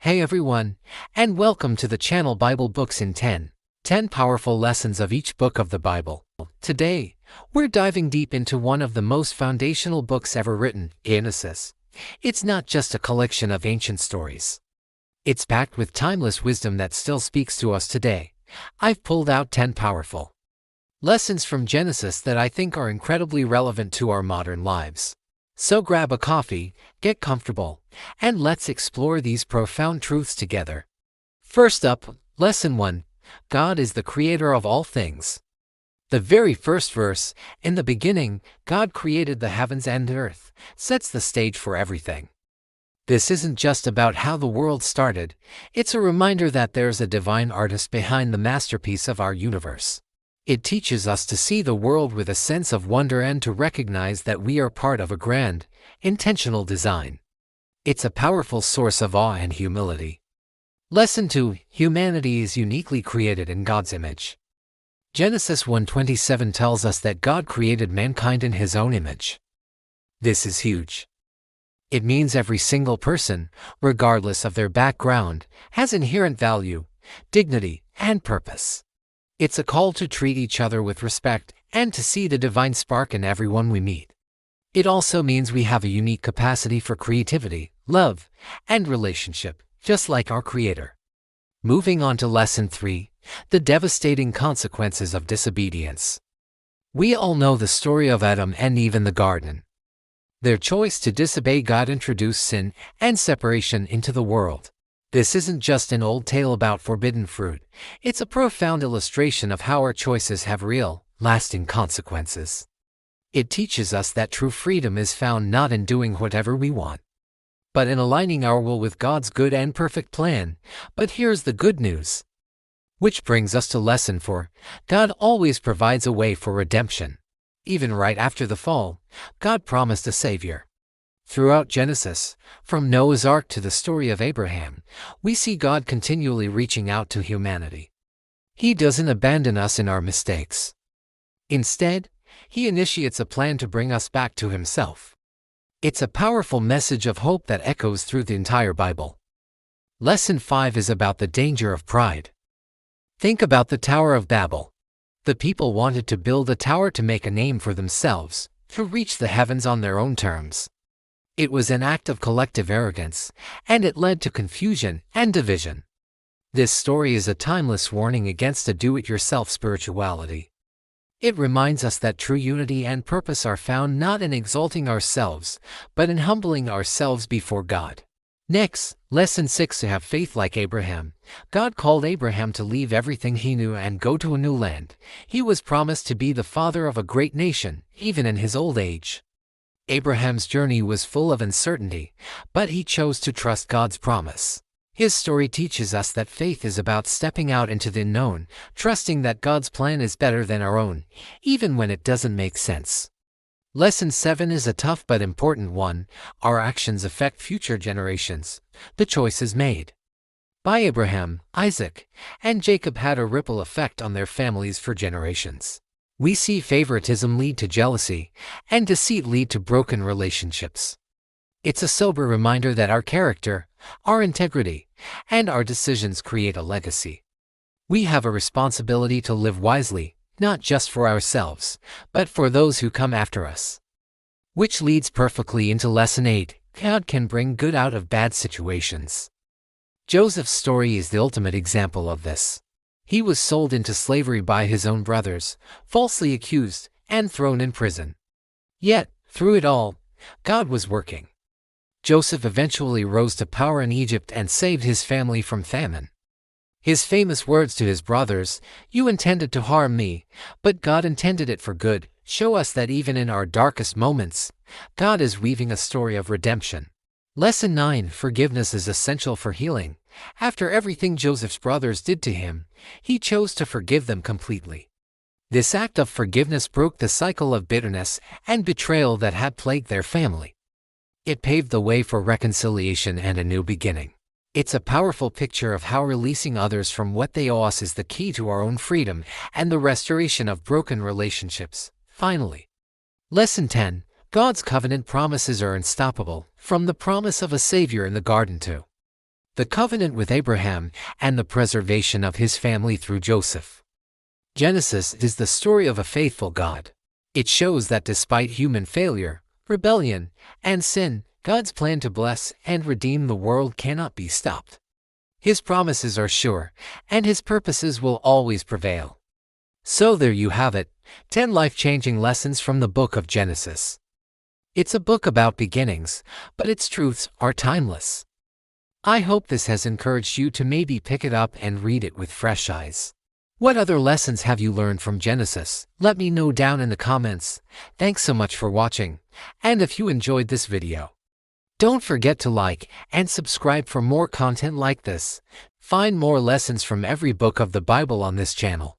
Hey everyone, and welcome to the channel Bible Books in 10 powerful lessons of each book of the Bible. Today, we're diving deep into one of the most foundational books ever written, Genesis. It's not just a collection of ancient stories. It's packed with timeless wisdom that still speaks to us today. I've pulled out 10 powerful lessons from Genesis that I think are incredibly relevant to our modern lives. So grab a coffee, get comfortable, and let's explore these profound truths together. First up, Lesson 1. God is the creator of all things. The very first verse, "In the beginning, God created the heavens and earth," sets the stage for everything. This isn't just about how the world started, it's a reminder that there's a divine artist behind the masterpiece of our universe. It teaches us to see the world with a sense of wonder and to recognize that we are part of a grand, intentional design. It's a powerful source of awe and humility. Lesson 2. Humanity is uniquely created in God's image. Genesis 1:27 tells us that God created mankind in His own image. This is huge. It means every single person, regardless of their background, has inherent value, dignity, and purpose. It's a call to treat each other with respect and to see the divine spark in everyone we meet. It also means we have a unique capacity for creativity, love, and relationship, just like our Creator. Moving on to Lesson 3, the devastating consequences of disobedience. We all know the story of Adam and Eve in the garden. Their choice to disobey God introduced sin and separation into the world. This isn't just an old tale about forbidden fruit, it's a profound illustration of how our choices have real, lasting consequences. It teaches us that true freedom is found not in doing whatever we want, but in aligning our will with God's good and perfect plan. But here's the good news. Which brings us to Lesson 4. God always provides a way for redemption. Even right after the fall, God promised a Savior. Throughout Genesis, from Noah's Ark to the story of Abraham, we see God continually reaching out to humanity. He doesn't abandon us in our mistakes. Instead, He initiates a plan to bring us back to Himself. It's a powerful message of hope that echoes through the entire Bible. Lesson 5 is about the danger of pride. Think about the Tower of Babel. The people wanted to build a tower to make a name for themselves, to reach the heavens on their own terms. It was an act of collective arrogance, and it led to confusion and division. This story is a timeless warning against a do-it-yourself spirituality. It reminds us that true unity and purpose are found not in exalting ourselves, but in humbling ourselves before God. Next, Lesson 6. To have faith like Abraham. God called Abraham to leave everything he knew and go to a new land. He was promised to be the father of a great nation, even in his old age. Abraham's journey was full of uncertainty, but he chose to trust God's promise. His story teaches us that faith is about stepping out into the unknown, trusting that God's plan is better than our own, even when it doesn't make sense. Lesson 7 is a tough but important one. Our actions affect future generations. The choices made by Abraham, Isaac, and Jacob had a ripple effect on their families for generations. We see favoritism lead to jealousy, and deceit lead to broken relationships. It's a sober reminder that our character, our integrity, and our decisions create a legacy. We have a responsibility to live wisely, not just for ourselves, but for those who come after us. Which leads perfectly into Lesson 8. God can bring good out of bad situations. Joseph's story is the ultimate example of this. He was sold into slavery by his own brothers, falsely accused, and thrown in prison. Yet, through it all, God was working. Joseph eventually rose to power in Egypt and saved his family from famine. His famous words to his brothers, "You intended to harm me, but God intended it for good," show us that even in our darkest moments, God is weaving a story of redemption. Lesson 9. Forgiveness is essential for healing. After everything Joseph's brothers did to him, he chose to forgive them completely. This act of forgiveness broke the cycle of bitterness and betrayal that had plagued their family. It paved the way for reconciliation and a new beginning. It's a powerful picture of how releasing others from what they owe us is the key to our own freedom and the restoration of broken relationships. Finally, Lesson 10. God's covenant promises are unstoppable, from the promise of a Savior in the garden to the covenant with Abraham, and the preservation of his family through Joseph. Genesis is the story of a faithful God. It shows that despite human failure, rebellion, and sin, God's plan to bless and redeem the world cannot be stopped. His promises are sure, and His purposes will always prevail. So there you have it, 10 life-changing lessons from the book of Genesis. It's a book about beginnings, but its truths are timeless. I hope this has encouraged you to maybe pick it up and read it with fresh eyes. What other lessons have you learned from Genesis? Let me know down in the comments. Thanks so much for watching, and if you enjoyed this video, don't forget to like and subscribe for more content like this. Find more lessons from every book of the Bible on this channel.